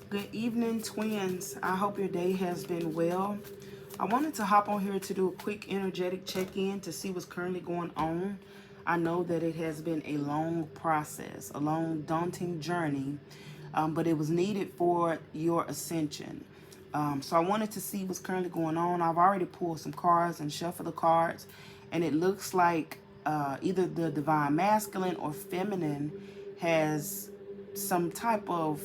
Good evening, twins. I hope your day has been well. I wanted to hop on here to do a quick energetic check-in to see what's currently going on. I know that it has been a long process, a long, daunting journey, but it was needed for your ascension. So I wanted to see what's currently going on. I've already pulled some cards and shuffled the cards, and it looks like either the divine masculine or feminine has some type of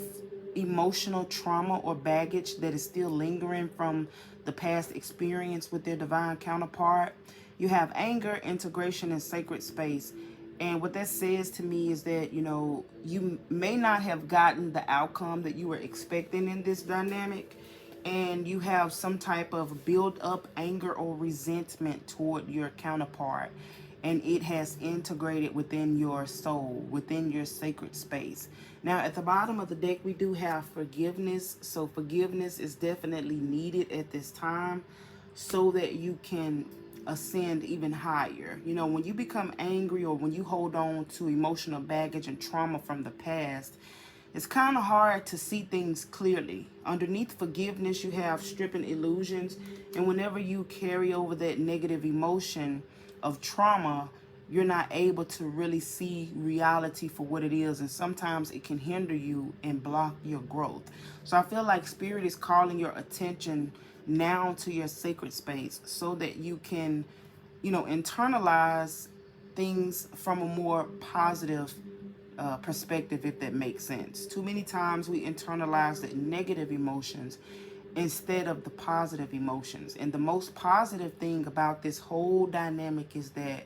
emotional trauma or baggage that is still lingering from the past experience with their divine counterpart. You have anger, integration, and sacred space. And what that says to me is that, you may not have gotten the outcome that you were expecting in this dynamic. And you have some type of build up anger or resentment toward your counterpart, and it has integrated within your soul, within your sacred space. Now, at the bottom of the deck, we do have forgiveness. So forgiveness is definitely needed at this time so that you can ascend even higher. When you become angry or when you hold on to emotional baggage and trauma from the past, it's kind of hard to see things clearly. Underneath forgiveness, you have stripping illusions. And whenever you carry over that negative emotion of trauma, you're not able to really see reality for what it is. And sometimes it can hinder you and block your growth. So I feel like Spirit is calling your attention now to your sacred space so that you can, internalize things from a more positive perspective, if that makes sense. Too many times we internalize the negative emotions instead of the positive emotions. And the most positive thing about this whole dynamic is that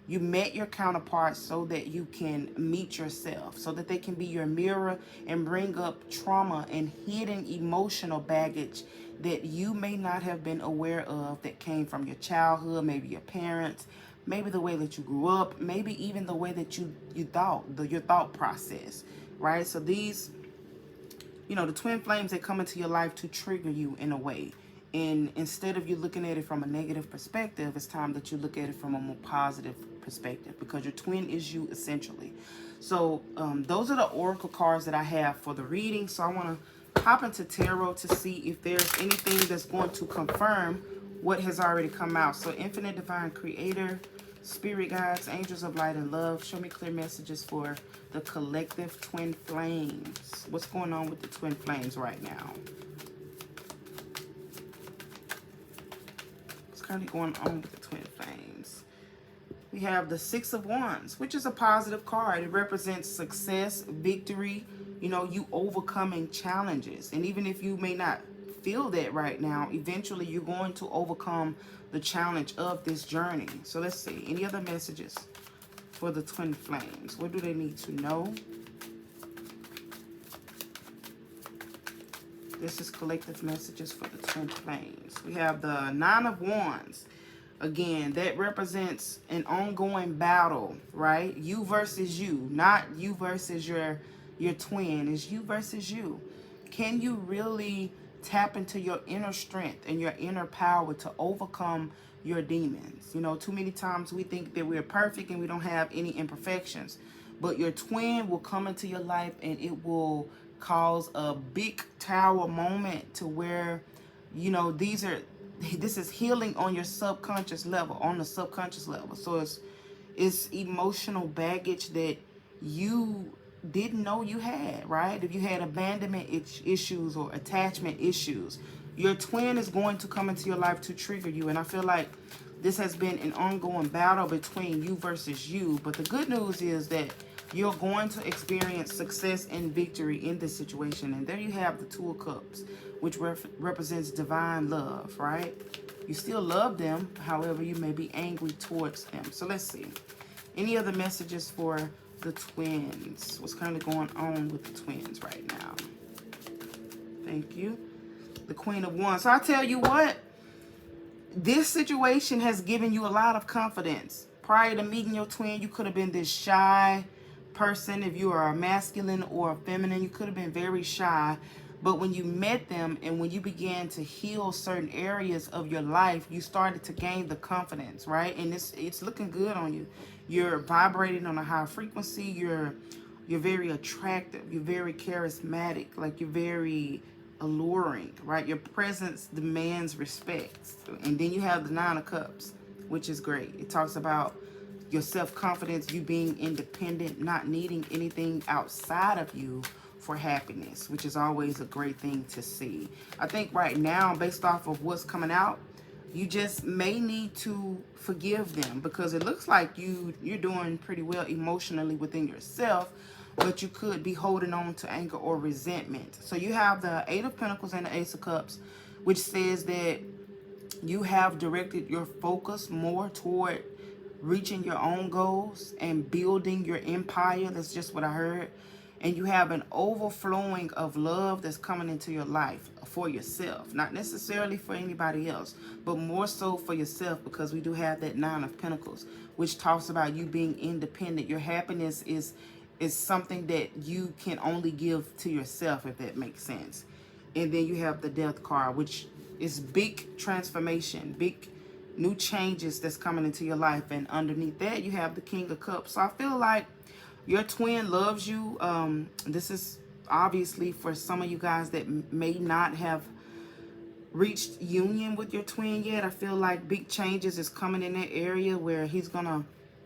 you met your counterparts so that you can meet yourself, so that they can be your mirror and bring up trauma and hidden emotional baggage that you may not have been aware of that came from your childhood, maybe your parents, maybe the way that you grew up, maybe even the way that you thought, your thought process, right? So these, the twin flames, they come into your life to trigger you in a way. And instead of you looking at it from a negative perspective, it's time that you look at it from a more positive perspective, because your twin is you essentially. So those are the oracle cards that I have for the reading. So I want to hop into tarot to see if there's anything that's going to confirm what has already come out. So infinite divine creator, spirit guides, angels of light and love, show me clear messages for the collective twin flames. What's going on with the twin flames right now? What's currently going on with the twin flames? We have the Six of Wands, which is a positive card. It represents success, victory, you overcoming challenges. And even if you may not feel that right now, eventually you're going to overcome the challenge of this journey. So let's see. Any other messages for the twin flames? What do they need to know? This is collective messages for the twin flames. We have the Nine of Wands. Again, that represents an ongoing battle, right? You versus you, not you versus your twin. It's you versus you. Can you really tap into your inner strength and your inner power to overcome your demons? Too many times we think that we're perfect and we don't have any imperfections. But your twin will come into your life and it will cause a big tower moment to where, this is healing on your subconscious level, on the subconscious level. So it's emotional baggage that you didn't know you had, right? If you had abandonment issues or attachment issues, your twin is going to come into your life to trigger you. And I feel like this has been an ongoing battle between you versus you. But the good news is that you're going to experience success and victory in this situation. And there you have the Two of Cups, which represents divine love, right? You still love them. However, you may be angry towards them. So let's see. Any other messages for the twins? What's currently going on with the twins right now? Thank you. The Queen of Wands. So I tell you what, this situation has given you a lot of confidence. Prior to meeting your twin, you could have been this shy person. If you are a masculine or a feminine, you could have been very shy. But when you met them and when you began to heal certain areas of your life, you started to gain the confidence, right? And it's looking good on you. You're vibrating on a high frequency. You're very attractive. You're very charismatic. Like, you're very alluring, right? Your presence demands respect. And then you have the Nine of Cups, which is great. It talks about your self-confidence, you being independent, not needing anything outside of you for happiness, which is always a great thing to see. I think right now, based off of what's coming out, you just may need to forgive them, because it looks like you're doing pretty well emotionally within yourself, but you could be holding on to anger or resentment. So you have the Eight of Pentacles and the Ace of Cups, which says that you have directed your focus more toward reaching your own goals and building your empire. That's just what I heard. And you have an overflowing of love that's coming into your life for yourself. Not necessarily for anybody else, but more so for yourself, because we do have that Nine of Pentacles, which talks about you being independent. Your happiness is something that you can only give to yourself, if that makes sense. And then you have the Death card, which is big transformation, big new changes that's coming into your life. And underneath that, you have the King of Cups. So I feel like your twin loves you. This is obviously for some of you guys that may not have reached union with your twin yet. I feel like big changes is coming in that area where he's gonna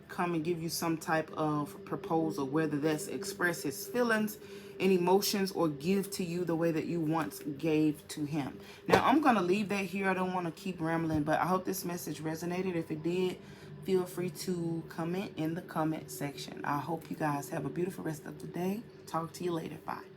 come and give you some type of proposal, whether that's express his feelings and emotions or give to you the way that you once gave to him. Now, I'm going to leave that here. I don't want to keep rambling, but I hope this message resonated. If it did, feel free to comment in the comment section. I hope you guys have a beautiful rest of the day. Talk to you later. Bye.